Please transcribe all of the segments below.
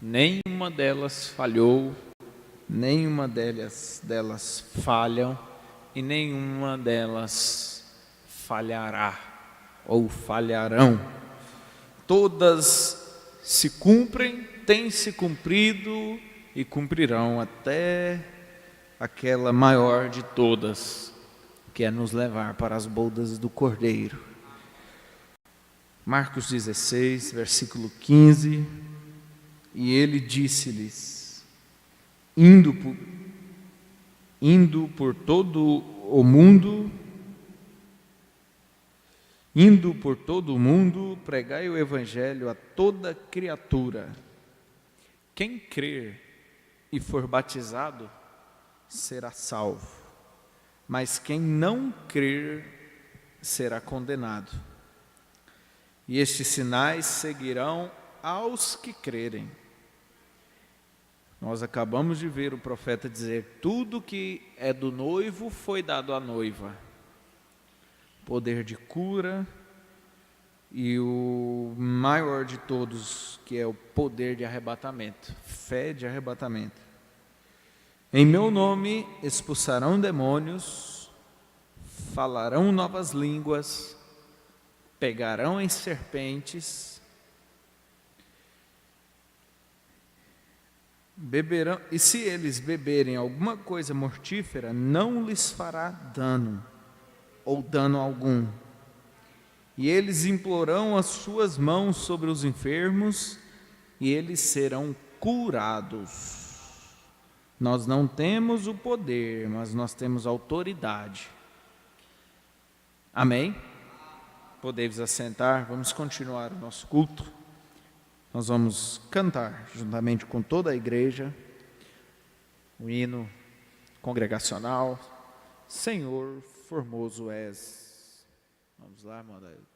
nenhuma delas falhou, nenhuma delas falham e nenhuma delas falhará ou falharão. Todas se cumprem, têm se cumprido e cumprirão até aquela maior de todas, que é nos levar para as bodas do Cordeiro. Marcos 16, versículo 15, e ele disse-lhes, indo por todo o mundo, pregai o evangelho a toda criatura. Quem crer e for batizado será salvo, mas quem não crer será condenado. E estes sinais seguirão aos que crerem. Nós acabamos de ver o profeta dizer: tudo que é do noivo foi dado à noiva. Poder de cura e o maior de todos, que é o poder de arrebatamento, fé de arrebatamento. Em meu nome expulsarão demônios, falarão novas línguas, pegarão em serpentes, beberão, e se eles beberem alguma coisa mortífera, não lhes fará dano, ou dano algum. E eles imporão as suas mãos sobre os enfermos, e eles serão curados. Nós não temos o poder, mas nós temos autoridade. Amém? Podeis assentar, vamos continuar o nosso culto. Nós vamos cantar, juntamente com toda a igreja, o hino congregacional, Senhor, formoso és. Vamos lá, irmão Adailton.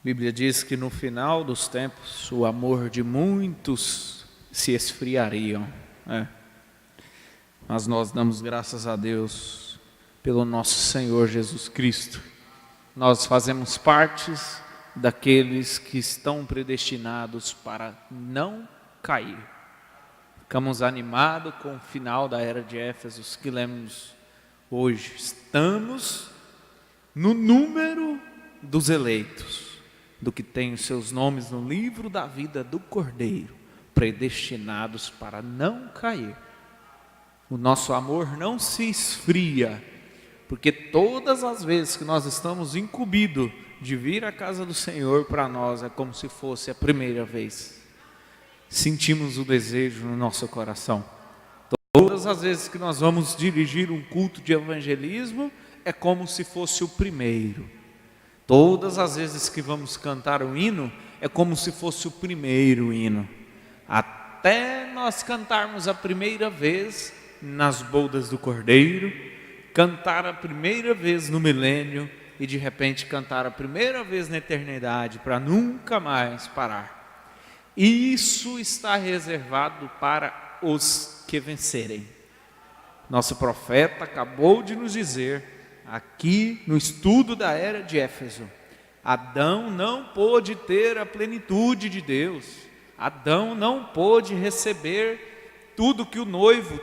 Bíblia diz que no final dos tempos o amor de muitos se esfriariam, né? Mas nós damos graças a Deus pelo nosso Senhor Jesus Cristo. Nós fazemos parte daqueles que estão predestinados para não cair. Ficamos animados com o final da era de Éfeso que lemos hoje. Estamos no número dos eleitos, do que tem os seus nomes no livro da vida do Cordeiro, predestinados para não cair. O nosso amor não se esfria, porque todas as vezes que nós estamos incumbidos de vir à casa do Senhor, para nós é como se fosse a primeira vez. Sentimos o desejo no nosso coração. Todas as vezes que nós vamos dirigir um culto de evangelismo, é como se fosse o primeiro. Todas as vezes que vamos cantar um hino, é como se fosse o primeiro hino. Até nós cantarmos a primeira vez nas bodas do Cordeiro, cantar a primeira vez no milênio e de repente cantar a primeira vez na eternidade, para nunca mais parar. Isso está reservado para os que vencerem. Nosso profeta acabou de nos dizer, aqui no estudo da era de Éfeso, Adão não pôde ter a plenitude de Deus. Adão não pôde receber tudo que o noivo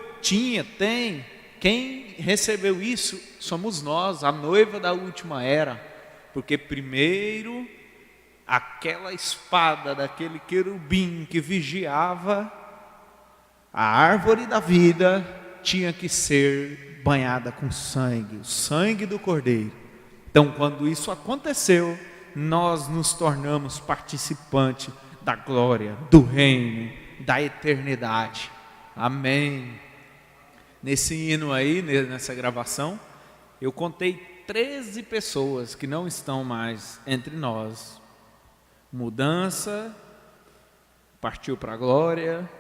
tem. Quem recebeu isso somos nós, a noiva da última era. Porque primeiro, aquela espada daquele querubim que vigiava a árvore da vida tinha que ser banhada com sangue, o sangue do Cordeiro. Então, quando isso aconteceu, nós nos tornamos participantes da glória, do reino, da eternidade. Amém. Nesse hino aí, nessa gravação, eu contei 13 pessoas que não estão mais entre nós. Mudança, partiu para a glória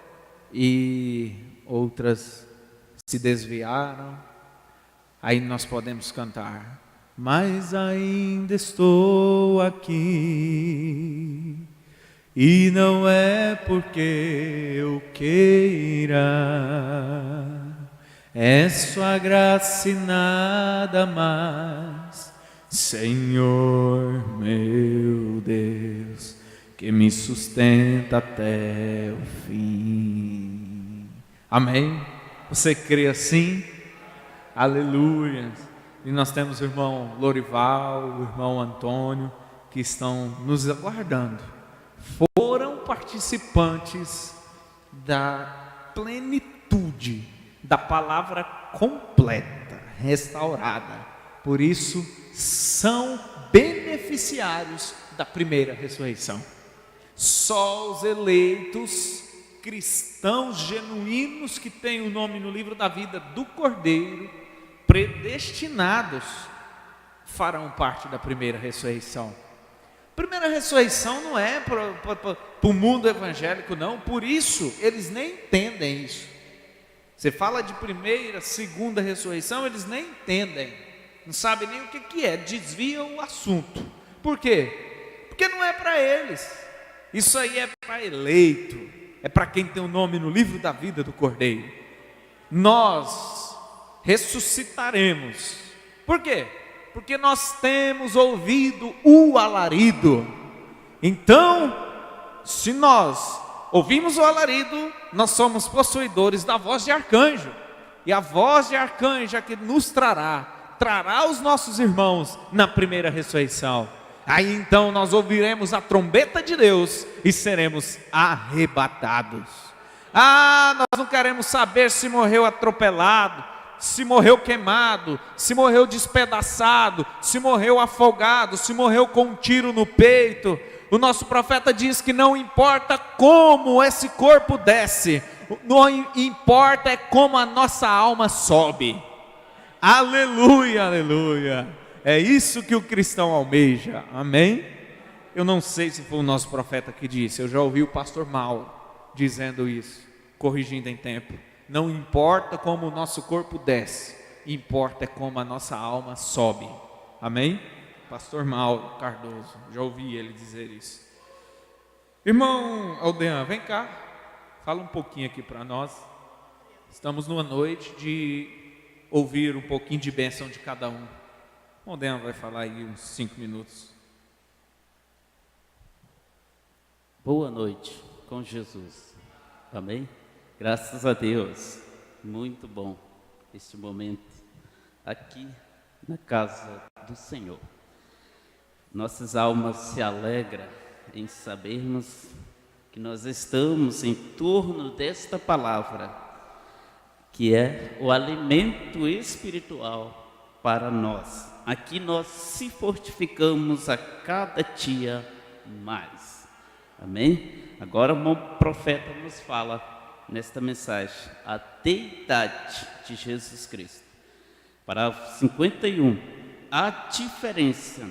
e outras se desviaram. Aí nós podemos cantar: mas ainda estou aqui, e não é porque eu queira, é sua graça e nada mais, Senhor meu Deus, que me sustenta até o fim. Amém? Você crê assim? Aleluia. E nós temos o irmão Lorival, o irmão Antônio, que estão nos aguardando. Foram participantes da plenitude da palavra completa, restaurada. Por isso, são beneficiários da primeira ressurreição. Só os eleitos cristãos genuínos que têm o nome no livro da vida do Cordeiro, predestinados, farão parte da primeira ressurreição. Primeira ressurreição não é para o mundo evangélico, não. Por isso, eles nem entendem isso. Você fala de primeira, segunda ressurreição, eles nem entendem. Não sabem nem o que é, desviam o assunto. Por quê? Porque não é para eles. Isso aí é para eleito, é para quem tem o nome no livro da vida do Cordeiro. Nós ressuscitaremos. Por quê? Porque nós temos ouvido o alarido. Então, se nós ouvimos o alarido, nós somos possuidores da voz de arcanjo. E a voz de arcanjo é que nos trará os nossos irmãos na primeira ressurreição. Aí então nós ouviremos a trombeta de Deus e seremos arrebatados. Nós não queremos saber se morreu atropelado, se morreu queimado, se morreu despedaçado, se morreu afogado, se morreu com um tiro no peito. O nosso profeta diz que não importa como esse corpo desce, não importa é como a nossa alma sobe. Aleluia, aleluia. É isso que o cristão almeja, amém? Eu não sei se foi o nosso profeta que disse, eu já ouvi o pastor Mauro dizendo isso, corrigindo em tempo. Não importa como o nosso corpo desce, importa é como a nossa alma sobe, amém? pastor Mauro Cardoso, já ouvi ele dizer isso. Irmão Aldean, vem cá, fala um pouquinho aqui para nós. Estamos numa noite de ouvir um pouquinho de bênção de cada um. O Aldean vai falar aí uns 5 minutos. Boa noite com Jesus, amém? Graças a Deus, muito bom este momento aqui na casa do Senhor. Nossas almas se alegram em sabermos que nós estamos em torno desta palavra, que é o alimento espiritual para nós. Aqui nós se fortificamos a cada dia mais. Amém? Agora o profeta nos fala nesta mensagem a deidade de Jesus Cristo. Parágrafo 51. A diferença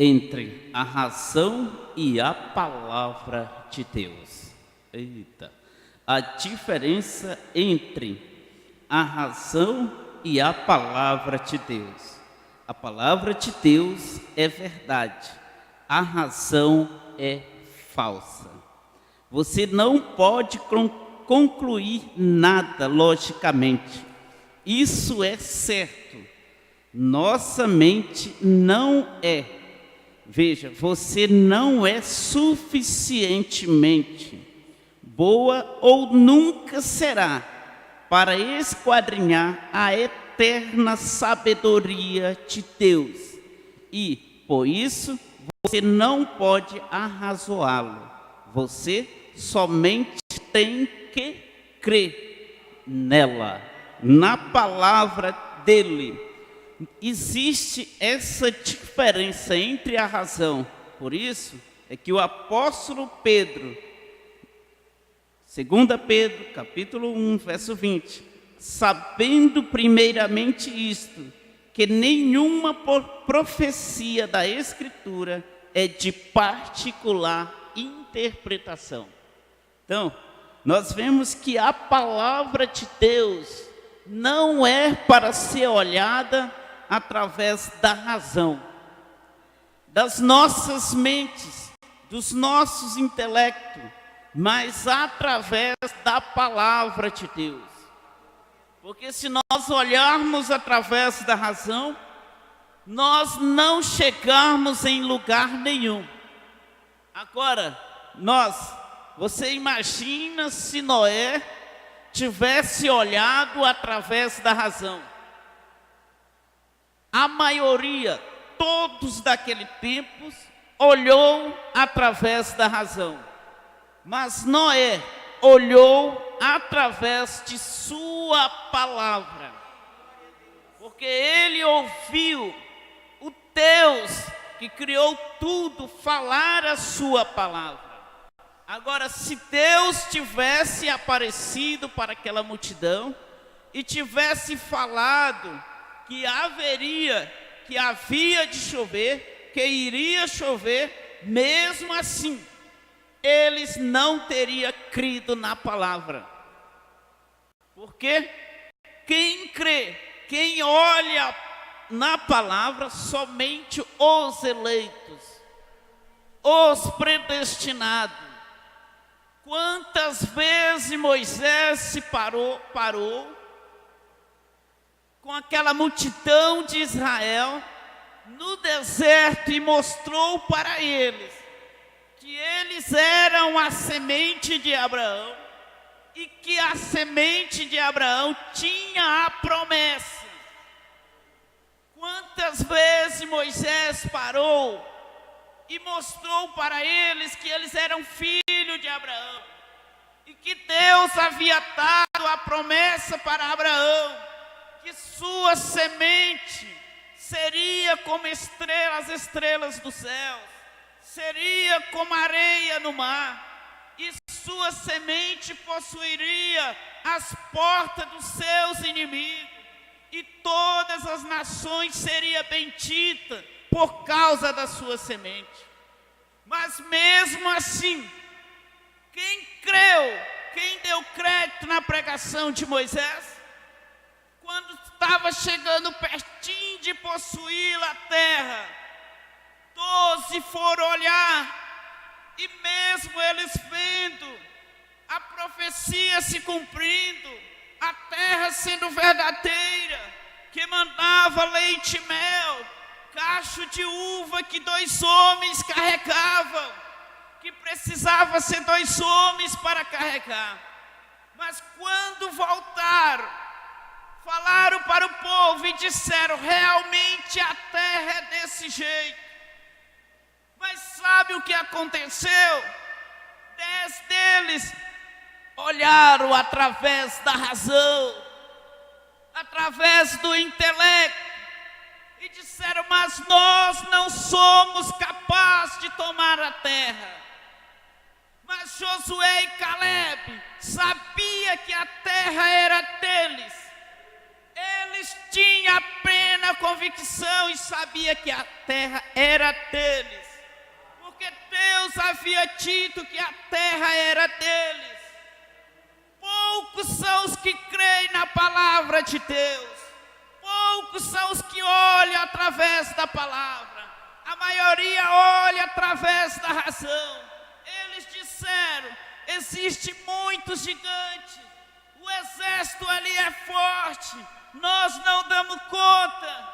entre a razão e a palavra de Deus. Eita! A diferença entre a razão e a palavra de Deus. A palavra de Deus é verdade, a razão é falsa. Você não pode concluir nada logicamente, isso é certo. Nossa mente não é. Veja, você não é suficientemente boa ou nunca será para esquadrinhar a eterna sabedoria de Deus. E, por isso, você não pode arrazoá-lo. Você somente tem que crer nela, na palavra dele. Existe essa diferença entre a razão. Por isso é que o apóstolo Pedro, 2 Pedro, capítulo 1, verso 20, sabendo primeiramente isto, que nenhuma profecia da Escritura é de particular interpretação. Então, nós vemos que a palavra de Deus não é para ser olhada através da razão, das nossas mentes, dos nossos intelectos, mas através da palavra de Deus. Porque se nós olharmos através da razão, nós não chegamos em lugar nenhum. Agora, você imagina se Noé tivesse olhado através da razão. A maioria, todos daquele tempo, olhou através da razão. Mas Noé olhou através de sua palavra. Porque ele ouviu o Deus que criou tudo falar a sua palavra. Agora, se Deus tivesse aparecido para aquela multidão e tivesse falado que havia de chover, que iria chover, mesmo assim, eles não teriam crido na palavra. Porque quem crê, quem olha na palavra, somente os eleitos, os predestinados. Quantas vezes Moisés se parou com aquela multidão de Israel no deserto e mostrou para eles que eles eram a semente de Abraão e que a semente de Abraão tinha a promessa. Quantas vezes Moisés parou e mostrou para eles que eles eram filhos de Abraão e que Deus havia dado a promessa para Abraão, que sua semente seria como as estrelas do céu, seria como a areia no mar, e sua semente possuiria as portas dos seus inimigos, e todas as nações seriam benditas por causa da sua semente. Mas mesmo assim, quem creu, quem deu crédito na pregação de Moisés, quando estava chegando pertinho de possuir a terra, 12 foram olhar, e mesmo eles vendo a profecia se cumprindo, a terra sendo verdadeira, que mandava leite e mel, cacho de uva que 2 homens carregavam, que precisava ser 2 homens para carregar. Mas quando voltaram, falaram para o povo e disseram: realmente a terra é desse jeito. Mas sabe o que aconteceu? 10 deles olharam através da razão, através do intelecto, e disseram: mas nós não somos capazes de tomar a terra. Mas Josué e Caleb sabia que a terra era deles. Eles tinham a plena convicção e sabia que a terra era deles, porque Deus havia dito que a terra era deles. Poucos são os que creem na palavra de Deus, poucos são os que olham através da palavra, a maioria olha através da razão. Eles disseram: existe muitos gigantes, o exército ali é forte, nós não damos conta.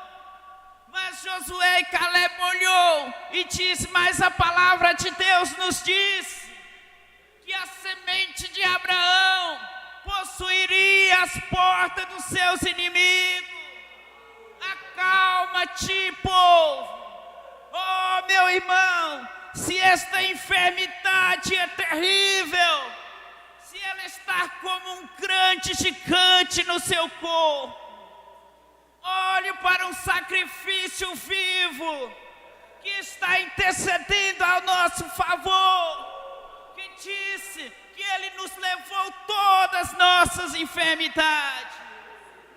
Mas Josué e Caleb olhou e disse: mas a palavra de Deus nos diz que a semente de Abraão possuiria as portas dos seus inimigos. Acalma-te, povo. Oh, meu irmão, se esta enfermidade é terrível, se ela está como um grande gigante no seu corpo, olhe para um sacrifício vivo que está intercedendo ao nosso favor, que disse que Ele nos levou todas as nossas enfermidades.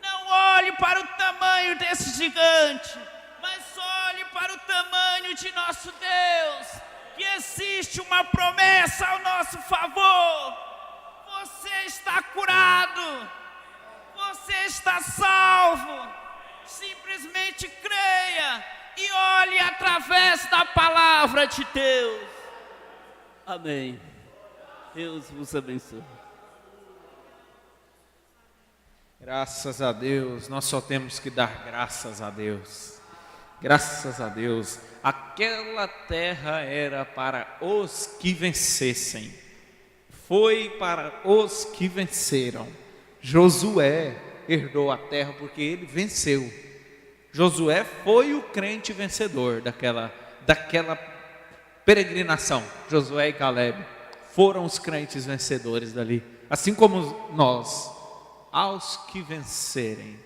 Não olhe para o tamanho desse gigante, mas olhe para o tamanho de nosso Deus, que existe uma promessa ao nosso favor. Você está curado, você está salvo. Simplesmente creia e olhe através da palavra de Deus. Amém. Deus vos abençoe. Graças a Deus, nós só temos que dar graças a Deus. Graças a Deus. Aquela terra era para os que vencessem. Foi para os que venceram. Josué herdou a terra porque ele venceu. Josué foi o crente vencedor daquela peregrinação. Josué e Caleb foram os crentes vencedores dali. Assim como nós, aos que vencerem,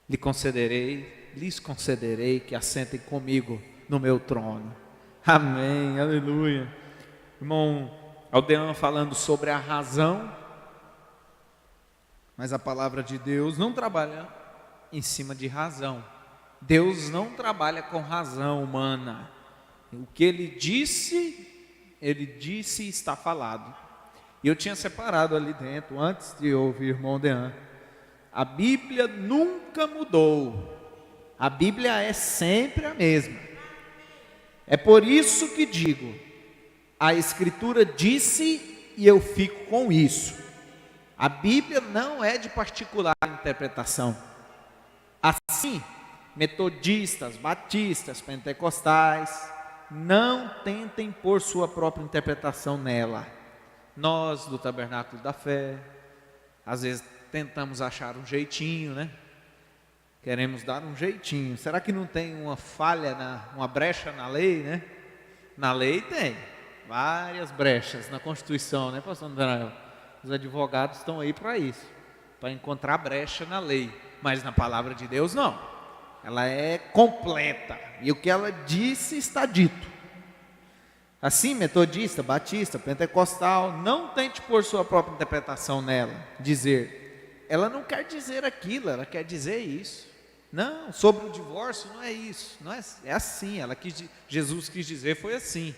lhes concederei que assentem comigo no meu trono. Amém, aleluia. Irmão Aldeão falando sobre a razão, mas a palavra de Deus não trabalha em cima de razão. Deus não trabalha com razão humana. O que Ele disse e está falado. E eu tinha separado ali dentro, antes de ouvir o irmão Dean, a Bíblia nunca mudou. A Bíblia é sempre a mesma. É por isso que digo, a Escritura disse e eu fico com isso. A Bíblia não é de particular interpretação. Assim, metodistas, batistas, pentecostais, não tentem pôr sua própria interpretação nela. Nós, do Tabernáculo da Fé, às vezes tentamos achar um jeitinho, né? Queremos dar um jeitinho. Será que não tem uma falha, uma brecha na lei, né? Na lei tem várias brechas, na Constituição, né, pastor Daniel? Os advogados estão aí para isso, para encontrar brecha na lei. Mas na palavra de Deus não. Ela é completa. E o que ela disse está dito. Assim, metodista, batista, pentecostal, não tente pôr sua própria interpretação nela. Dizer, ela não quer dizer aquilo, ela quer dizer isso. Não, sobre o divórcio não é isso. Não é assim, Jesus quis dizer foi assim.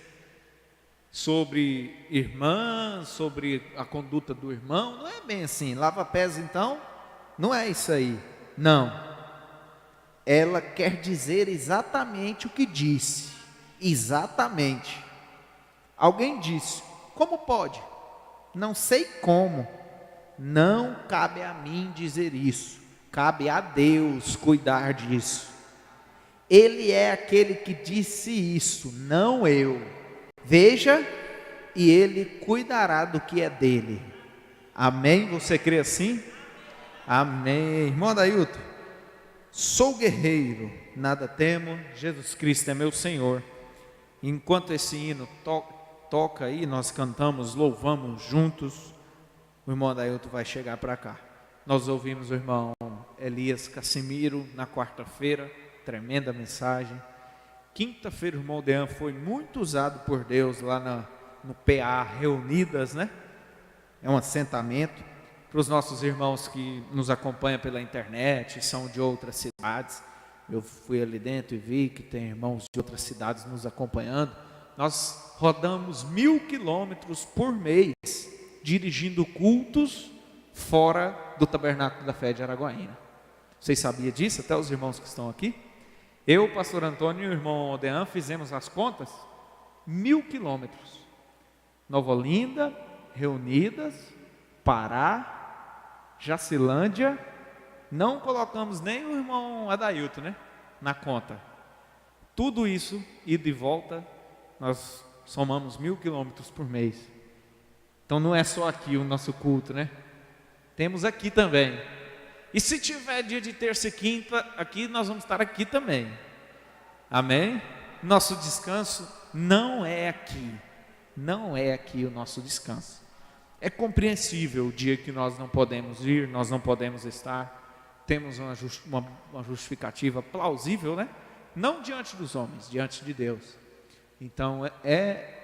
Sobre irmã, sobre a conduta do irmão, não é bem assim. Lava pés então, não é isso aí. Não. Ela quer dizer exatamente o que disse. Exatamente. Alguém disse: como pode? Não sei como. Não cabe a mim dizer isso. Cabe a Deus cuidar disso. Ele é aquele que disse isso, não eu. Veja, e Ele cuidará do que é dele. Amém? Você crê assim? Amém. Irmão Adailton, sou guerreiro, nada temo, Jesus Cristo é meu Senhor. Enquanto esse hino toca aí, nós cantamos, louvamos juntos, o irmão Adailton vai chegar para cá. Nós ouvimos o irmão Elias Cassimiro na quarta-feira, tremenda mensagem. Quinta-feira o irmão Dean foi muito usado por Deus lá no PA Reunidas, né? É um assentamento para os nossos irmãos que nos acompanham pela internet, são de outras cidades. Eu fui ali dentro e vi que tem irmãos de outras cidades nos acompanhando. Nós rodamos 1000 quilômetros por mês, dirigindo cultos fora do Tabernáculo da Fé de Araguaína. Vocês sabiam disso? Até os irmãos que estão aqui. Eu, o pastor Antônio e o irmão Odean fizemos as contas, 1000 quilômetros. Nova Olinda, Reunidas, Pará, Jacilândia. Não colocamos nem o irmão Adailton, né, na conta. Tudo isso, ida e volta, nós somamos 1000 quilômetros por mês. Então não é só aqui o nosso culto, né? Temos aqui também. E se tiver dia de terça e quinta, aqui nós vamos estar aqui também. Amém? Nosso descanso não é aqui. Não é aqui o nosso descanso. É compreensível o dia que nós não podemos ir, nós não podemos estar. Temos uma justificativa plausível, né? Não diante dos homens, diante de Deus. Então é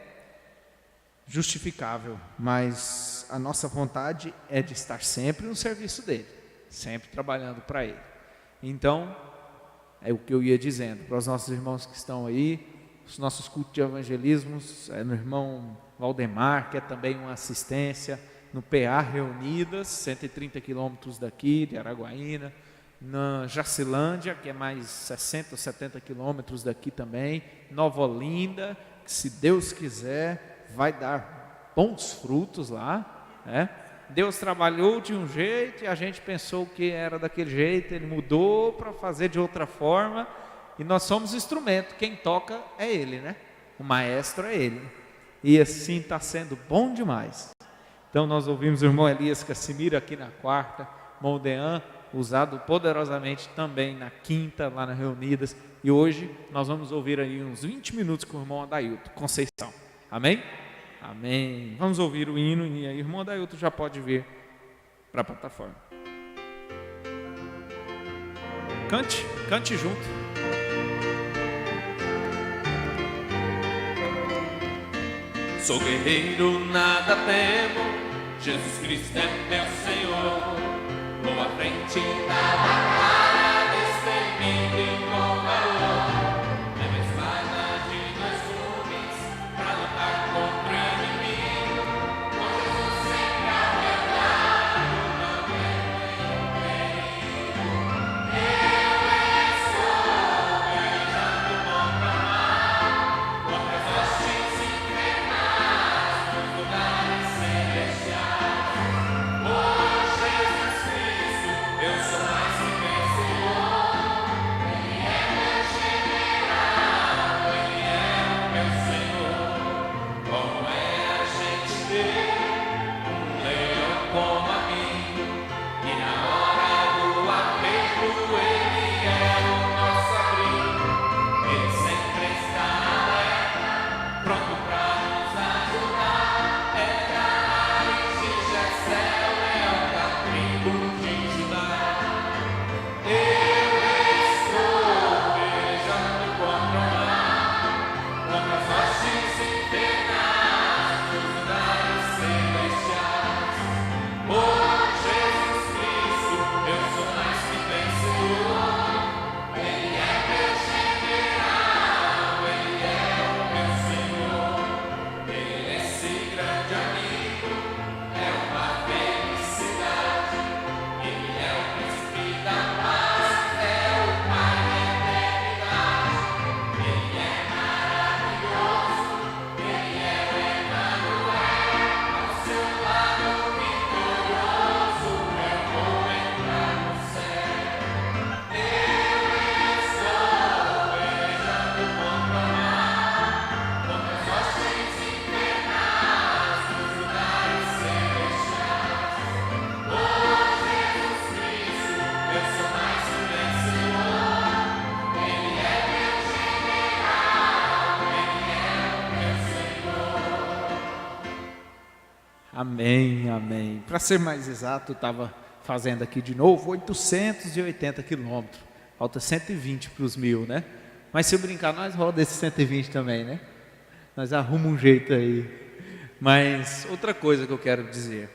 justificável, mas a nossa vontade é de estar sempre no serviço dele, sempre trabalhando para ele. Então, é o que eu ia dizendo para os nossos irmãos que estão aí, os nossos cultos de evangelismo, no irmão Valdemar, que é também uma assistência, no PA Reunidas, 130 quilômetros daqui, de Araguaína, na Jacilândia, que é mais 60 ou 70 quilômetros daqui também, Nova Olinda, que se Deus quiser, vai dar bons frutos lá, né? Deus trabalhou de um jeito e a gente pensou que era daquele jeito, Ele mudou para fazer de outra forma, e nós somos instrumento, quem toca é Ele, né? O maestro é Ele, e assim está sendo bom demais. Então nós ouvimos o irmão Elias Cassimiro aqui na quarta, irmão Dean, usado poderosamente também na quinta, lá na Reunidas, e hoje nós vamos ouvir aí uns 20 minutos com o irmão Adailton Conceição. Amém? Amém. Vamos ouvir o hino e aí o irmão Adailton já pode vir para a plataforma. Cante junto. Sou guerreiro, nada temo, Jesus Cristo é meu Senhor. Vou à frente da batalha, destemido com valor. Leve a espada de dois gumes pra lutar contra o inimigo. Com Jesus sempre ao meu lado, não temo perigo. Eu sou beijando contra o mal, contra as hostes infernais nos lugares celestiais. Oh Jesus Cristo, eu sou mais que vencedor. Amém, amém. Para ser mais exato, eu estava fazendo aqui de novo 880 quilômetros. Falta 120 para os 1000, né? Mas se eu brincar, nós roda esses 120 também, né? Nós arrumamos um jeito aí. Mas outra coisa que eu quero dizer.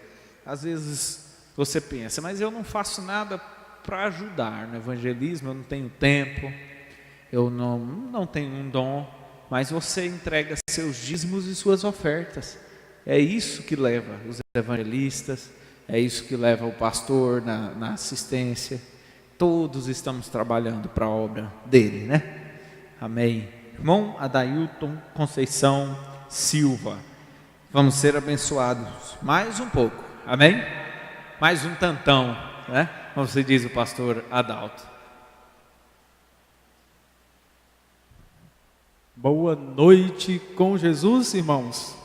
Às vezes você pensa, mas eu não faço nada para ajudar no evangelismo, eu não tenho tempo, eu não tenho um dom, mas você entrega seus dízimos e suas ofertas. É isso que leva os evangelistas, é isso que leva o pastor na assistência. Todos estamos trabalhando para a obra dele, né? Amém. Irmão Adailton Conceição Silva, vamos ser abençoados mais um pouco, amém? Mais um tantão, né? Como se diz o pastor Adalto. Boa noite com Jesus, irmãos.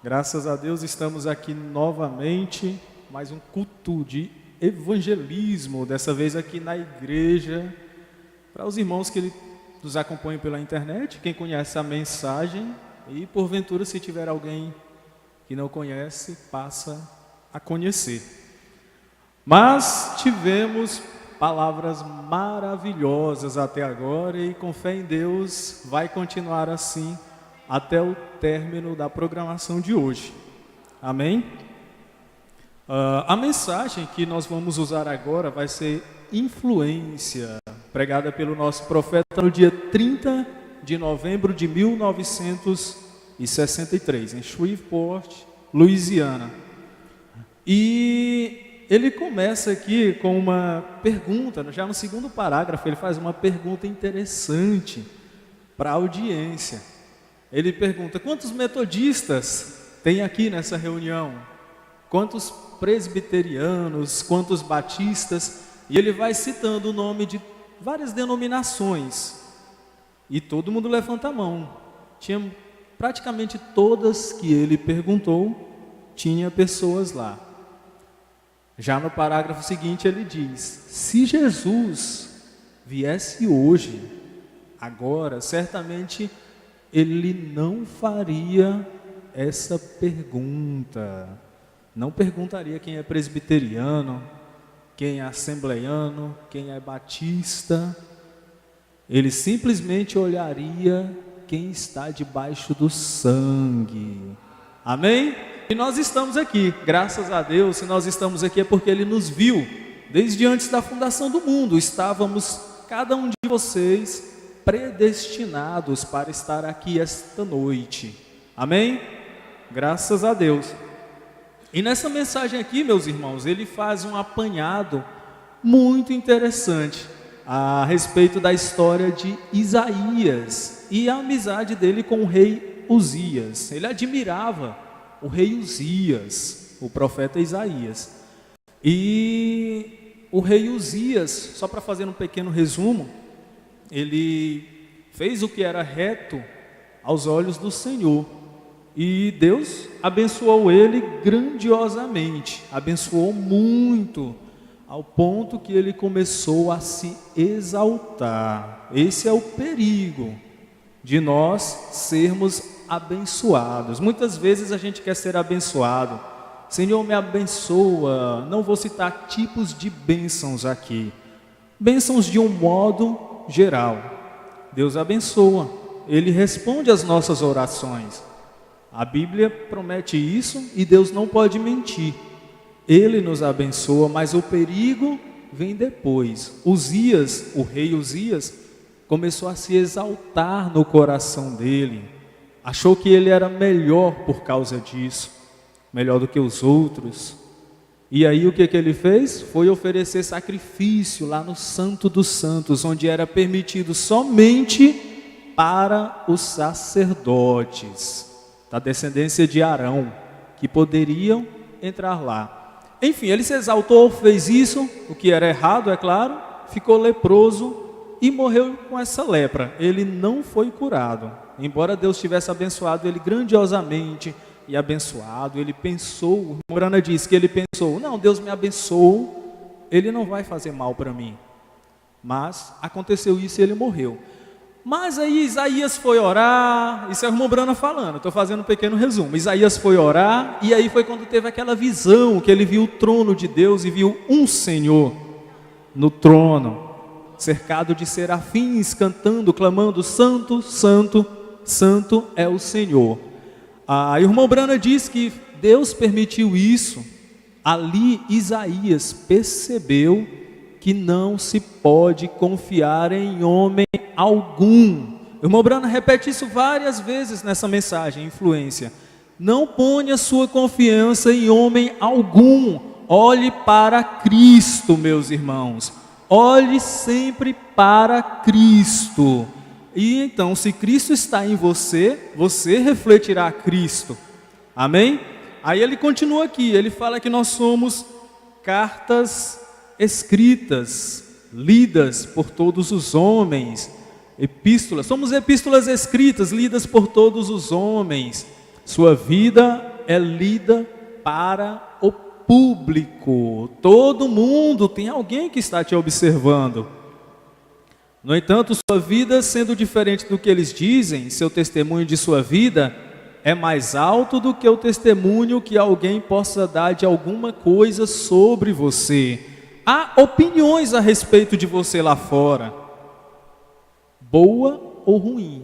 Graças a Deus estamos aqui novamente, mais um culto de evangelismo, dessa vez aqui na igreja, para os irmãos que nos acompanham pela internet, quem conhece a mensagem, e porventura se tiver alguém que não conhece, passa a conhecer. Mas tivemos palavras maravilhosas até agora e com fé em Deus vai continuar assim até o término da programação de hoje. Amém? A mensagem que nós vamos usar agora vai ser influência, pregada pelo nosso profeta no dia 30 de novembro de 1963, em Shreveport, Louisiana. E ele começa aqui com uma pergunta, já no segundo parágrafo, ele faz uma pergunta interessante para a audiência. Ele pergunta: quantos metodistas tem aqui nessa reunião? Quantos presbiterianos, quantos batistas? E ele vai citando o nome de várias denominações. E todo mundo levanta a mão. Tinha praticamente todas que ele perguntou, tinha pessoas lá. Já no parágrafo seguinte ele diz: se Jesus viesse hoje, agora, certamente ele não faria essa pergunta. Não perguntaria quem é presbiteriano, quem é assembleiano, quem é batista. Ele simplesmente olharia quem está debaixo do sangue. Amém? E nós estamos aqui, graças a Deus. Se nós estamos aqui é porque Ele nos viu desde antes da fundação do mundo. Estávamos, cada um de vocês, predestinados para estar aqui esta noite. Amém? Graças a Deus. E nessa mensagem aqui, meus irmãos, ele faz um apanhado muito interessante a respeito da história de Isaías e a amizade dele com o rei Uzias. Ele admirava o rei Uzias, o profeta Isaías. E o rei Uzias, só para fazer um pequeno resumo, ele fez o que era reto aos olhos do Senhor. E Deus abençoou ele grandiosamente, abençoou muito, ao ponto que ele começou a se exaltar. Esse é o perigo de nós sermos abençoados. Muitas vezes a gente quer ser abençoado. Senhor, me abençoa. Não vou citar tipos de bênçãos aqui. Bênçãos de um modo geral. Deus abençoa. Ele responde às nossas orações. A Bíblia promete isso e Deus não pode mentir. Ele nos abençoa, mas o perigo vem depois. Uzias, o rei Uzias, começou a se exaltar no coração dele. Achou que ele era melhor por causa disso, melhor do que os outros. E aí o que ele fez? Foi oferecer sacrifício lá no Santo dos Santos, onde era permitido somente para os sacerdotes da descendência de Arão, que poderiam entrar lá. Enfim, ele se exaltou, fez isso, o que era errado, é claro, ficou leproso e morreu com essa lepra. Ele não foi curado, embora Deus tivesse abençoado ele grandiosamente e abençoado. Ele pensou, o irmão Brana diz que ele pensou: não, Deus me abençoou, ele não vai fazer mal para mim. Mas aconteceu isso e ele morreu. Mas aí Isaías foi orar, isso é a irmã Brana falando, estou fazendo um pequeno resumo. Isaías foi orar, e aí foi quando teve aquela visão, que ele viu o trono de Deus e viu um Senhor no trono, cercado de serafins, cantando, clamando, santo, santo, santo é o Senhor. A irmã Brana diz que Deus permitiu isso. Ali Isaías percebeu que não se pode confiar em homem algum. O irmão Brana repete isso várias vezes nessa mensagem, Influência. Não ponha sua confiança em homem algum. Olhe para Cristo, meus irmãos. Olhe sempre para Cristo. E então, se Cristo está em você, você refletirá Cristo. Amém? Aí ele continua aqui, ele fala que nós somos cartas escritas, lidas por todos os homens, epístolas, somos epístolas escritas, lidas por todos os homens. Sua vida é lida para o público, todo mundo tem alguém que está te observando. No entanto, sua vida sendo diferente do que eles dizem, seu testemunho de sua vida é mais alto do que o testemunho que alguém possa dar de alguma coisa sobre você. Há opiniões a respeito de você lá fora, boa ou ruim.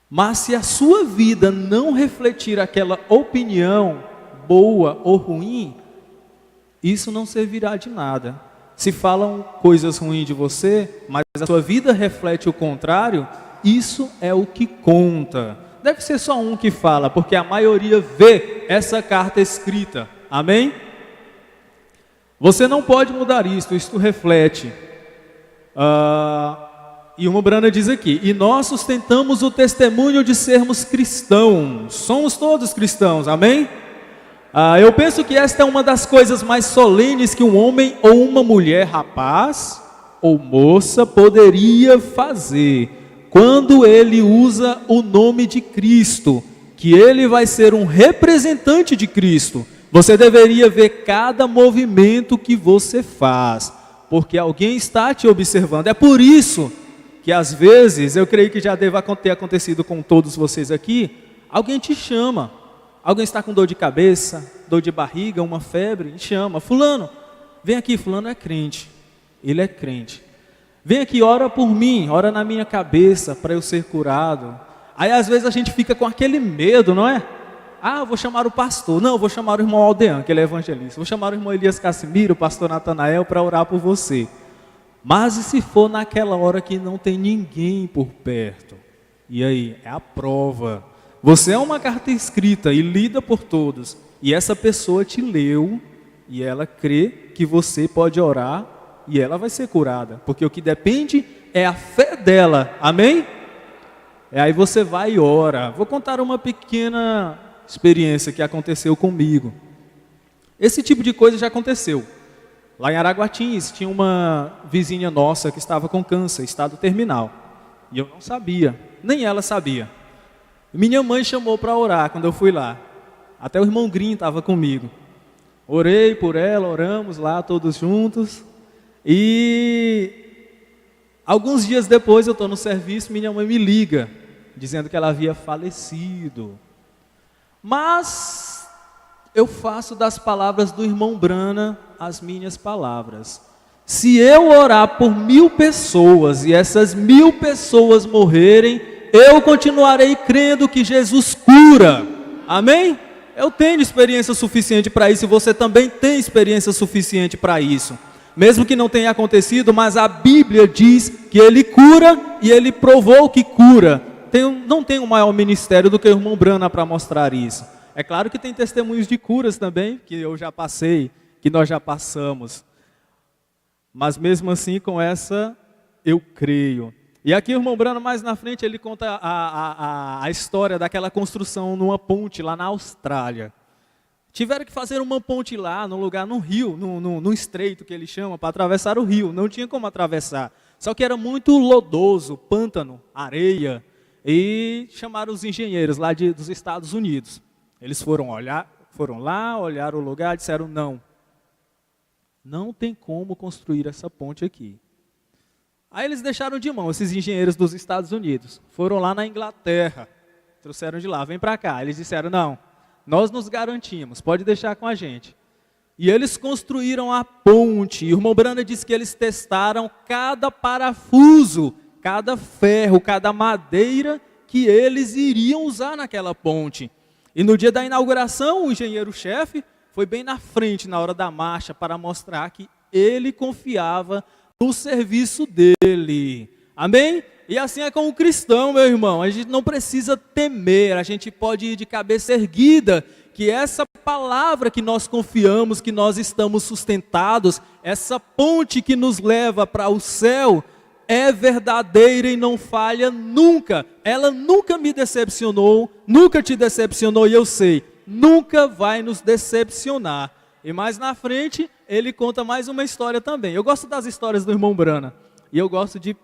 Mas se a sua vida não refletir aquela opinião, boa ou ruim, isso não servirá de nada. Se falam coisas ruins de você, mas a sua vida reflete o contrário, isso é o que conta. Deve ser só um que fala, porque a maioria vê essa carta escrita. Amém? Você não pode mudar isto reflete. E o Brana diz aqui, e nós sustentamos o testemunho de sermos cristãos. Somos todos cristãos, amém? Eu penso que esta é uma das coisas mais solenes que um homem ou uma mulher, rapaz ou moça, poderia fazer. Quando ele usa o nome de Cristo, que ele vai ser um representante de Cristo, você deveria ver cada movimento que você faz, porque alguém está te observando. É por isso que às vezes, eu creio que já deve ter acontecido com todos vocês aqui, alguém te chama, alguém está com dor de cabeça, dor de barriga, uma febre, e chama, fulano, vem aqui, fulano é crente, ele é crente. Vem aqui, ora por mim, ora na minha cabeça para eu ser curado. Aí às vezes a gente fica com aquele medo, não é? Eu vou chamar o pastor. Não, eu vou chamar o irmão Aldean, que ele é evangelista. Vou chamar o irmão Elias Cassimiro, o pastor Natanael, para orar por você. Mas e se for naquela hora que não tem ninguém por perto? E aí? É a prova. Você é uma carta escrita e lida por todos. E essa pessoa te leu e ela crê que você pode orar e ela vai ser curada, porque o que depende é a fé dela, amém? Aí você vai e ora. Vou contar uma pequena experiência que aconteceu comigo. Esse tipo de coisa já aconteceu. Lá em Araguatins tinha uma vizinha nossa que estava com câncer, estado terminal, e eu não sabia, nem ela sabia. Minha mãe chamou para orar quando eu fui lá, até o irmão Grim estava comigo. Orei por ela, oramos lá todos juntos. E alguns dias depois eu estou no serviço, minha mãe me liga, dizendo que ela havia falecido. Mas eu faço das palavras do irmão Brana as minhas palavras. Se eu orar por 1000 pessoas e essas 1000 pessoas morrerem, eu continuarei crendo que Jesus cura. Amém? Eu tenho experiência suficiente para isso e você também tem experiência suficiente para isso. Mesmo que não tenha acontecido, mas a Bíblia diz que ele cura e ele provou que cura. Não tem um maior ministério do que o irmão Brana para mostrar isso. É claro que tem testemunhos de curas também, que eu já passei, que nós já passamos. Mas mesmo assim, com essa, eu creio. E aqui o irmão Brana, mais na frente, ele conta a história daquela construção numa ponte lá na Austrália. Tiveram que fazer uma ponte lá, num lugar, num rio, num estreito que ele chama, para atravessar o rio. Não tinha como atravessar. Só que era muito lodoso, pântano, areia. E chamaram os engenheiros lá dos Estados Unidos. Eles foram lá, olharam o lugar e disseram, não tem como construir essa ponte aqui. Aí eles deixaram de mão, esses engenheiros dos Estados Unidos. Foram lá na Inglaterra, trouxeram de lá, vem para cá. Eles disseram, não, nós nos garantimos, pode deixar com a gente. E eles construíram a ponte. E o irmão Brana disse que eles testaram cada parafuso, cada ferro, cada madeira que eles iriam usar naquela ponte. E no dia da inauguração, o engenheiro-chefe foi bem na frente, na hora da marcha, para mostrar que ele confiava no serviço dele. Amém? E assim é com o cristão, meu irmão. A gente não precisa temer, a gente pode ir de cabeça erguida, que essa palavra que nós confiamos, que nós estamos sustentados, essa ponte que nos leva para o céu, é verdadeira e não falha nunca. Ela nunca me decepcionou, nunca te decepcionou, e eu sei, nunca vai nos decepcionar. E mais na frente, ele conta mais uma história também. Eu gosto das histórias do irmão Brana, e eu gosto de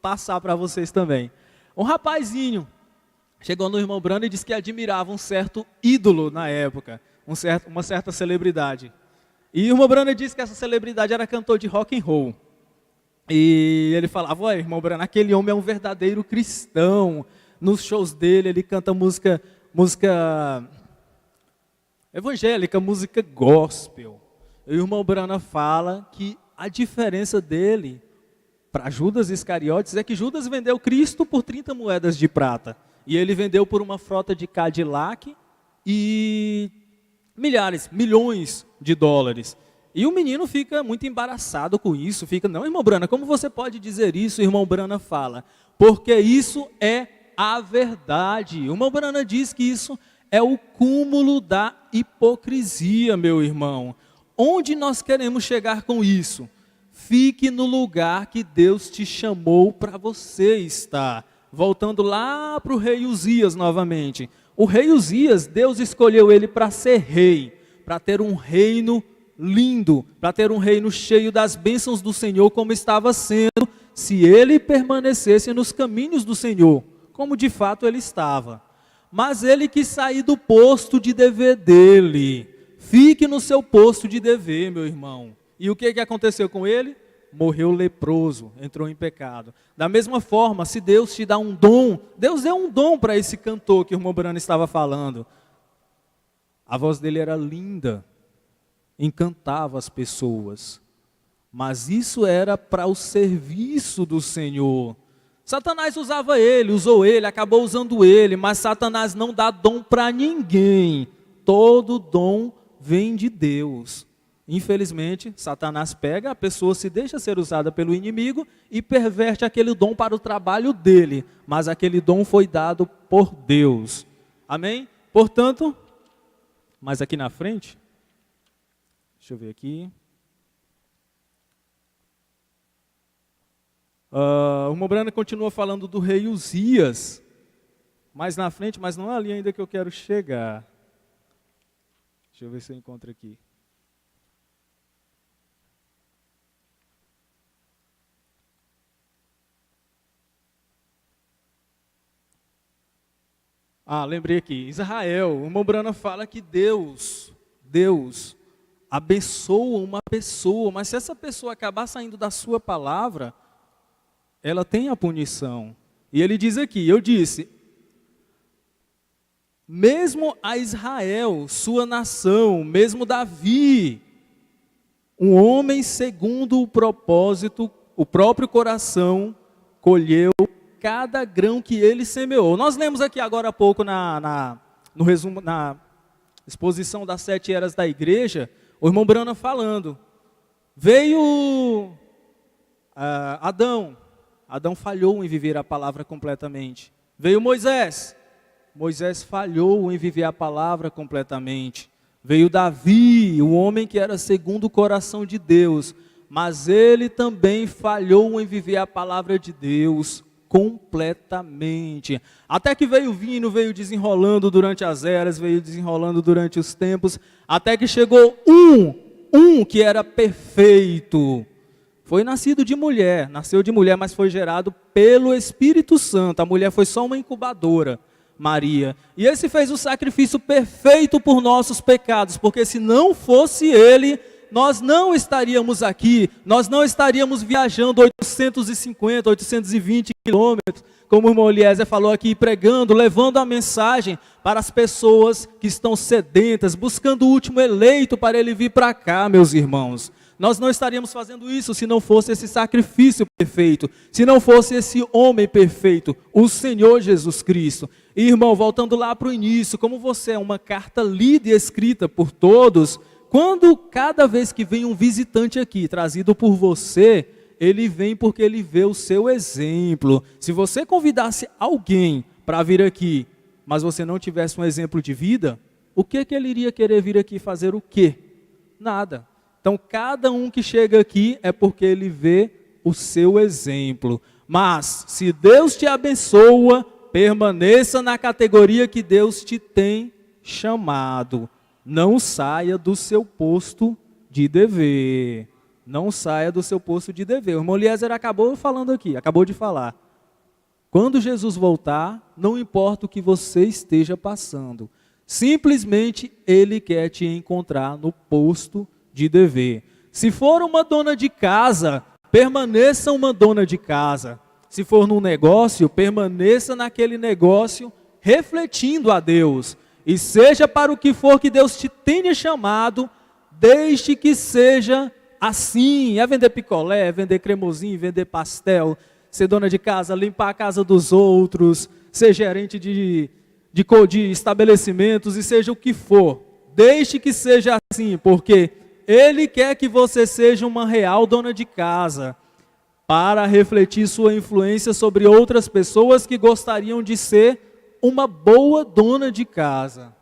passar para vocês também. Um rapazinho chegou no irmão Brana e disse que admirava um certo ídolo na época, uma certa celebridade. E o irmão Brana disse que essa celebridade era cantor de rock and roll. E ele falava, olha, irmão Brana, aquele homem é um verdadeiro cristão. Nos shows dele, ele canta música evangélica, música gospel. E o irmão Brana fala que a diferença dele para Judas Iscariotes é que Judas vendeu Cristo por 30 moedas de prata. E ele vendeu por uma frota de Cadillac e milhões de dólares. E o menino fica muito embaraçado com isso, fica, não, irmão Brana, como você pode dizer isso? O irmão Brana fala, porque isso é a verdade. O irmão Brana diz que isso é o cúmulo da hipocrisia, meu irmão. Onde nós queremos chegar com isso? Fique no lugar que Deus te chamou para você estar. Voltando lá para o rei Uzias novamente. O rei Uzias, Deus escolheu ele para ser rei, para ter um reino lindo, para ter um reino cheio das bênçãos do Senhor, como estava sendo, se ele permanecesse nos caminhos do Senhor, como de fato ele estava. Mas ele quis sair do posto de dever dele. Fique no seu posto de dever, meu irmão. E o que aconteceu com ele? Morreu leproso, entrou em pecado. Da mesma forma, se Deus te dá um dom, Deus deu um dom para esse cantor que o irmão Brana estava falando. A voz dele era linda, encantava as pessoas, mas isso era para o serviço do Senhor. Satanás usava ele, usou ele, acabou usando ele, mas Satanás não dá dom para ninguém. Todo dom vem de Deus. Infelizmente, Satanás pega, a pessoa se deixa ser usada pelo inimigo e perverte aquele dom para o trabalho dele, mas aquele dom foi dado por Deus. Amém? Portanto, mas aqui na frente, deixa eu ver aqui. O irmão Brana continua falando do rei Uzias, mais na frente, mas não é ali ainda que eu quero chegar. Deixa eu ver se eu encontro aqui. Lembrei aqui, Israel, o irmão Brana fala que Deus abençoa uma pessoa, mas se essa pessoa acabar saindo da sua palavra, ela tem a punição. E ele diz aqui, eu disse, mesmo a Israel, sua nação, mesmo Davi, um homem segundo o propósito, o próprio coração, colheu cada grão que ele semeou. Nós lemos aqui agora há pouco no resumo, na exposição das 7 eras da igreja, o irmão Brana falando, veio Adão falhou em viver a palavra completamente. Veio Moisés falhou em viver a palavra completamente. Veio Davi, o homem que era segundo o coração de Deus, mas ele também falhou em viver a palavra de Deus completamente. Até que veio vindo, veio desenrolando durante as eras, veio desenrolando durante os tempos, até que chegou um que era perfeito. Foi nasceu de mulher, mas foi gerado pelo Espírito Santo. A mulher foi só uma incubadora, Maria. E esse fez o sacrifício perfeito por nossos pecados, porque se não fosse ele, nós não estaríamos aqui, nós não estaríamos viajando 850, 820 quilômetros, como o irmão Eliezer falou aqui, pregando, levando a mensagem para as pessoas que estão sedentas, buscando o último eleito para ele vir para cá, meus irmãos. Nós não estaríamos fazendo isso se não fosse esse sacrifício perfeito, se não fosse esse homem perfeito, o Senhor Jesus Cristo. E, irmão, voltando lá para o início, como você é uma carta lida e escrita por todos, quando cada vez que vem um visitante aqui, trazido por você, ele vem porque ele vê o seu exemplo. Se você convidasse alguém para vir aqui, mas você não tivesse um exemplo de vida, o que ele iria querer vir aqui fazer o quê? Nada. Então, cada um que chega aqui é porque ele vê o seu exemplo. Mas, se Deus te abençoa, permaneça na categoria que Deus te tem chamado. Não saia do seu posto de dever. Não saia do seu posto de dever. O irmão Eliezer acabou falando aqui, acabou de falar. Quando Jesus voltar, não importa o que você esteja passando. Simplesmente Ele quer te encontrar no posto de dever. Se for uma dona de casa, permaneça uma dona de casa. Se for num negócio, permaneça naquele negócio, refletindo a Deus. E seja para o que for que Deus te tenha chamado, desde que seja assim. É vender picolé, é vender cremosinho, vender pastel, ser dona de casa, limpar a casa dos outros, ser gerente de estabelecimentos, e seja o que for. Desde que seja assim, porque Ele quer que você seja uma real dona de casa, para refletir sua influência sobre outras pessoas que gostariam de ser uma boa dona de casa.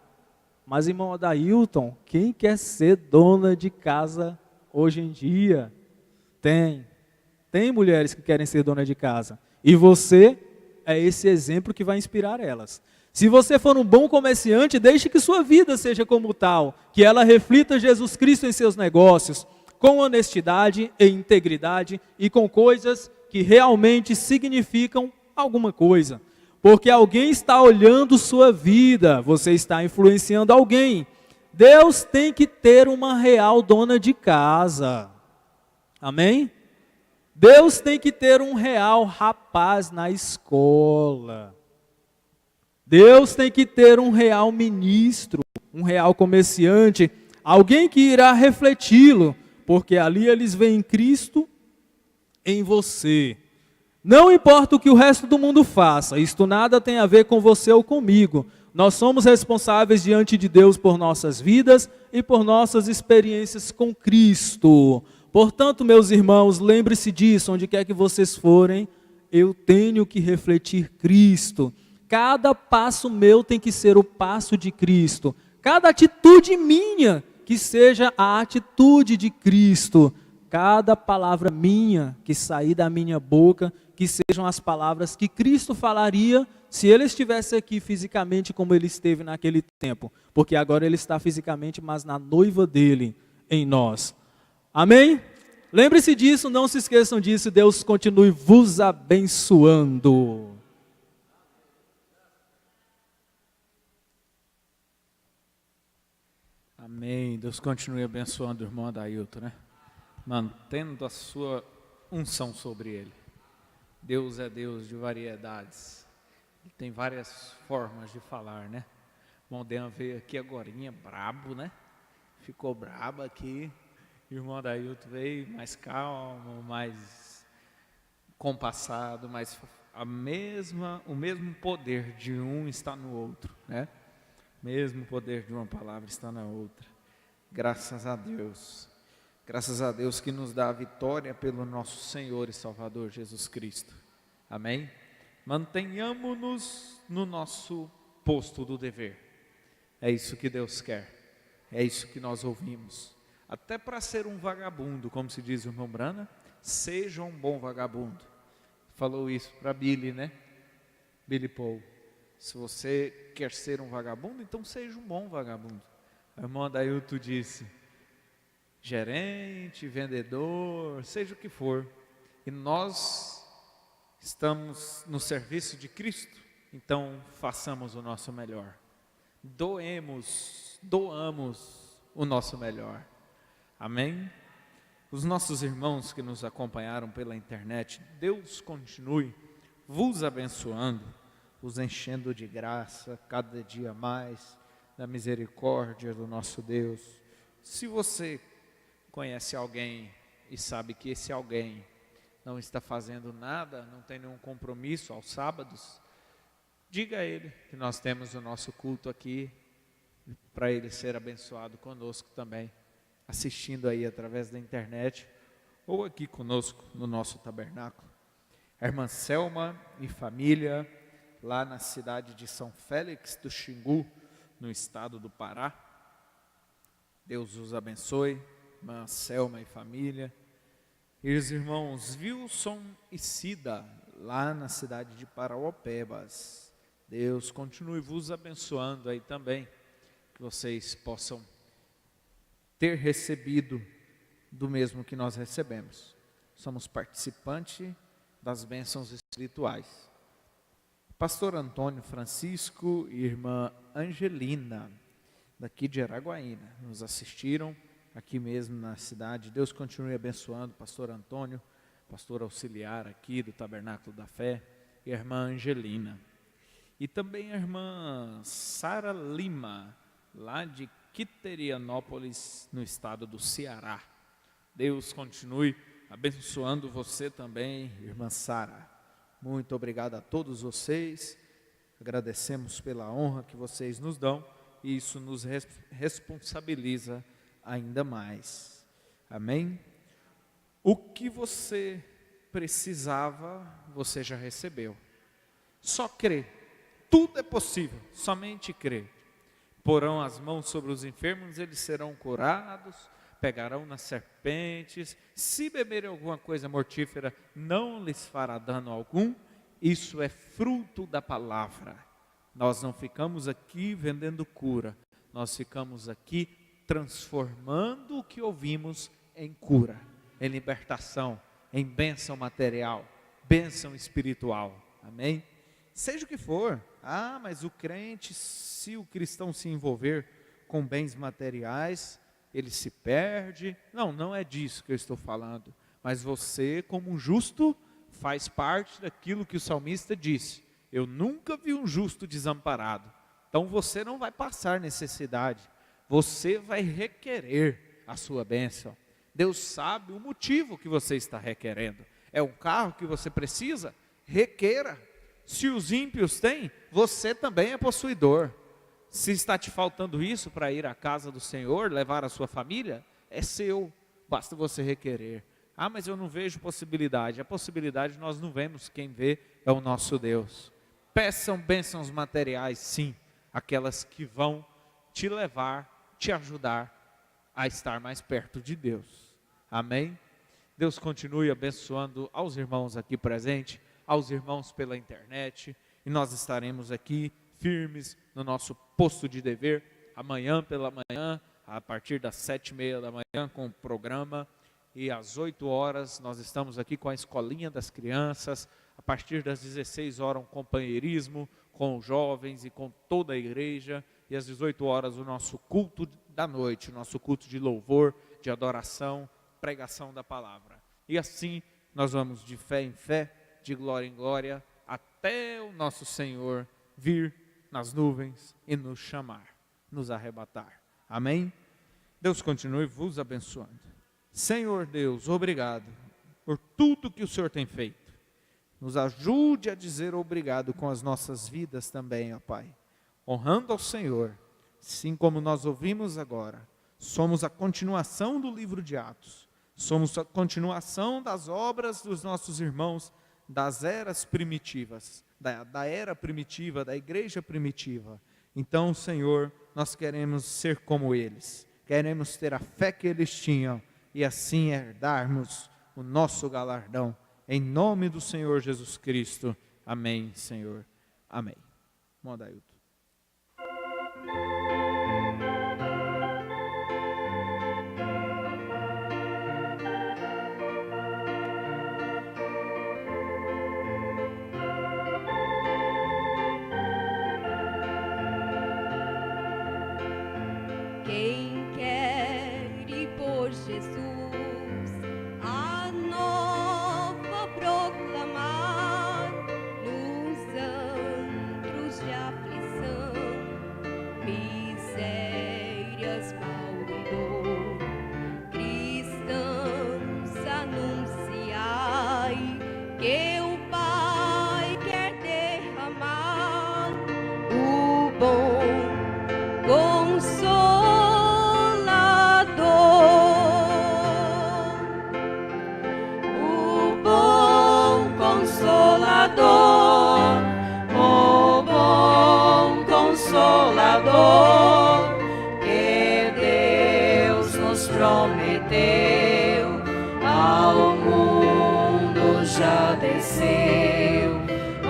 Mas, irmão Adailton, quem quer ser dona de casa hoje em dia? Tem mulheres que querem ser dona de casa. E você é esse exemplo que vai inspirar elas. Se você for um bom comerciante, deixe que sua vida seja como tal, que ela reflita Jesus Cristo em seus negócios, com honestidade e integridade e com coisas que realmente significam alguma coisa. Porque alguém está olhando sua vida, você está influenciando alguém. Deus tem que ter uma real dona de casa. Amém? Deus tem que ter um real rapaz na escola. Deus tem que ter um real ministro, um real comerciante, alguém que irá refleti-lo, porque ali eles veem Cristo em você. Não importa o que o resto do mundo faça, isto nada tem a ver com você ou comigo. Nós somos responsáveis diante de Deus por nossas vidas e por nossas experiências com Cristo. Portanto, meus irmãos, lembre-se disso, onde quer que vocês forem, eu tenho que refletir Cristo. Cada passo meu tem que ser o passo de Cristo. Cada atitude minha que seja a atitude de Cristo. Cada palavra minha que sair da minha boca, que sejam as palavras que Cristo falaria se Ele estivesse aqui fisicamente como Ele esteve naquele tempo. Porque agora Ele está fisicamente, mas na noiva dEle, em nós. Amém? Lembre-se disso, não se esqueçam disso. Deus continue vos abençoando. Amém. Deus continue abençoando o irmão Adailton, né? Mantendo a sua unção sobre ele. Deus é Deus de variedades. Ele tem várias formas de falar, né? O irmão Dean veio aqui agorinha, brabo, né? Ficou brabo aqui. O irmão Adailton veio mais calmo, mais compassado, mas o mesmo poder de um está no outro, né? Mesmo poder de uma palavra está na outra. Graças a Deus. Graças a Deus que nos dá a vitória pelo nosso Senhor e Salvador Jesus Cristo. Amém? Mantenhamos-nos no nosso posto do dever. É isso que Deus quer. É isso que nós ouvimos. Até para ser um vagabundo, como se diz o irmão Brana, seja um bom vagabundo. Falou isso para Billy, né? Billy Paul. Se você quer ser um vagabundo, então seja um bom vagabundo. O irmão Adailton disse, gerente, vendedor, seja o que for. E nós estamos no serviço de Cristo, então façamos o nosso melhor. Doamos o nosso melhor. Amém? Os nossos irmãos que nos acompanharam pela internet, Deus continue vos abençoando, vos enchendo de graça cada dia mais, da misericórdia do nosso Deus. Se você conhece alguém e sabe que esse alguém não está fazendo nada, não tem nenhum compromisso aos sábados, diga a ele que nós temos o nosso culto aqui, para ele ser abençoado conosco também, assistindo aí através da internet, ou aqui conosco no nosso tabernáculo. A irmã Selma e família, lá na cidade de São Félix do Xingu, no estado do Pará. Deus os abençoe, irmã Selma e família. E os irmãos Wilson e Cida, lá na cidade de Parauapebas. Deus continue vos abençoando aí também, que vocês possam ter recebido do mesmo que nós recebemos. Somos participantes das bênçãos espirituais. Pastor Antônio Francisco e irmã Angelina, daqui de Araguaína, nos assistiram aqui mesmo na cidade. Deus continue abençoando pastor Antônio, pastor auxiliar aqui do Tabernáculo da Fé, e a irmã Angelina. E também a irmã Sara Lima, lá de Quiterianópolis, no estado do Ceará. Deus continue abençoando você também, irmã Sara. Muito obrigado a todos vocês. Agradecemos pela honra que vocês nos dão e isso nos responsabiliza ainda mais. Amém? O que você precisava, você já recebeu. Só crê. Tudo é possível, somente crê. Porão as mãos sobre os enfermos, eles serão curados, pegarão nas serpentes, se beberem alguma coisa mortífera, não lhes fará dano algum. Isso é fruto da palavra. Nós não ficamos aqui vendendo cura, nós ficamos aqui transformando o que ouvimos em cura, em libertação, em bênção material, bênção espiritual. Amém? Seja o que for. Mas o crente, se o cristão se envolver com bens materiais, ele se perde. Não é disso que eu estou falando. Mas você, como um justo, faz parte daquilo que o salmista disse. Eu nunca vi um justo desamparado. Então você não vai passar necessidade. Você vai requerer a sua bênção. Deus sabe o motivo que você está requerendo. É um carro que você precisa? Requeira. Se os ímpios têm, você também é possuidor. Se está te faltando isso para ir à casa do Senhor, levar a sua família, é seu, basta você requerer. Mas eu não vejo possibilidade. A possibilidade nós não vemos, quem vê é o nosso Deus. Peçam bênçãos materiais, sim, aquelas que vão te levar, te ajudar a estar mais perto de Deus. Amém? Deus continue abençoando aos irmãos aqui presentes, aos irmãos pela internet, e nós estaremos aqui firmes no nosso posto de dever, amanhã pela manhã, a partir das 7h30 da manhã com o programa, e às 8 horas nós estamos aqui com a escolinha das crianças, a partir das 16 horas um companheirismo com os jovens e com toda a igreja, e às 18 horas o nosso culto da noite, o nosso culto de louvor, de adoração, pregação da palavra. E assim nós vamos de fé em fé, de glória em glória, até o nosso Senhor vir nas nuvens e nos chamar, nos arrebatar. Amém? Deus continue vos abençoando. Senhor Deus, obrigado por tudo que o Senhor tem feito. Nos ajude a dizer obrigado com as nossas vidas também, ó Pai. Honrando ao Senhor, assim como nós ouvimos agora, somos a continuação do livro de Atos. Somos a continuação das obras dos nossos irmãos das eras primitivas, da era primitiva, da igreja primitiva. Então, Senhor, nós queremos ser como eles, queremos ter a fé que eles tinham e assim herdarmos o nosso galardão. Em nome do Senhor Jesus Cristo. Amém, Senhor. Amém. Modailton. Quem quer ir por Jesus Jesus, a nova proclamar nos antros de aflição, misérias, mal e dor. Cristãos, anunciai que o Pai quer derramar o bom Consolador, o bom Consolador, o bom Consolador que Deus nos prometeu, ao mundo já desceu.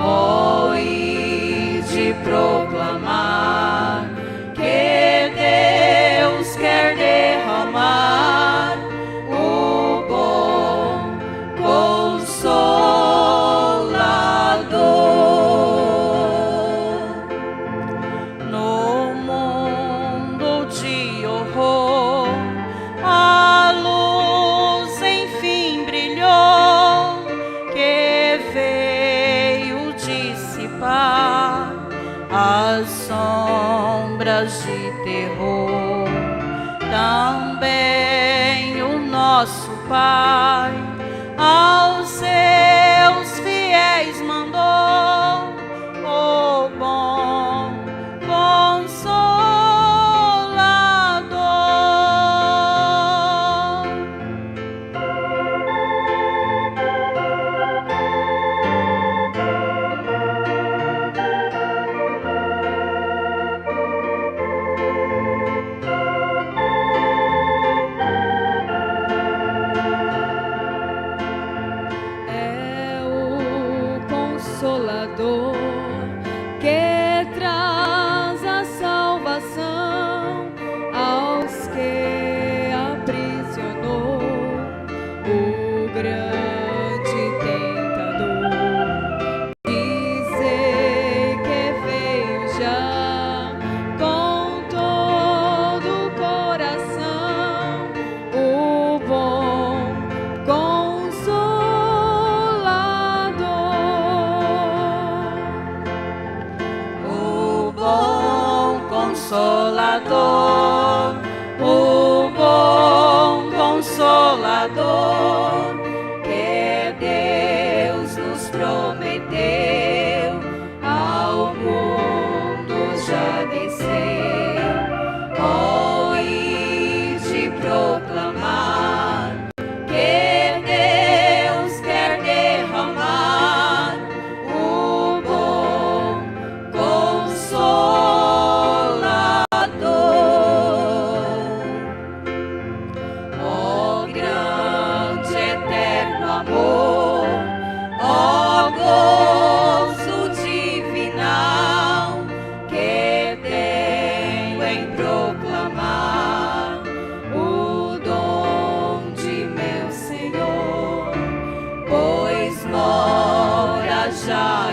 Oh, e de proclamar que Deus quer derramar o bom Consolador. No mundo de horror, a luz enfim brilhou, que veio dissipar as sombras de terror. Também o nosso Pai aos seus fiéis mandou o bom Consolador. É o Consolador que traz a salvação aos que aprisionou o grande tentador. Dizer que veio já com todo o coração o bom Consolador, o bom Consolador, o bom Consolador que Deus nos prometeu, ao mundo já desceu. Oh, e de proclamar que Deus quer derramar o bom Consolador. Ó grande eterno amor, ó gozo divinal que tenho em proclamar o dom de meu Senhor, pois mora já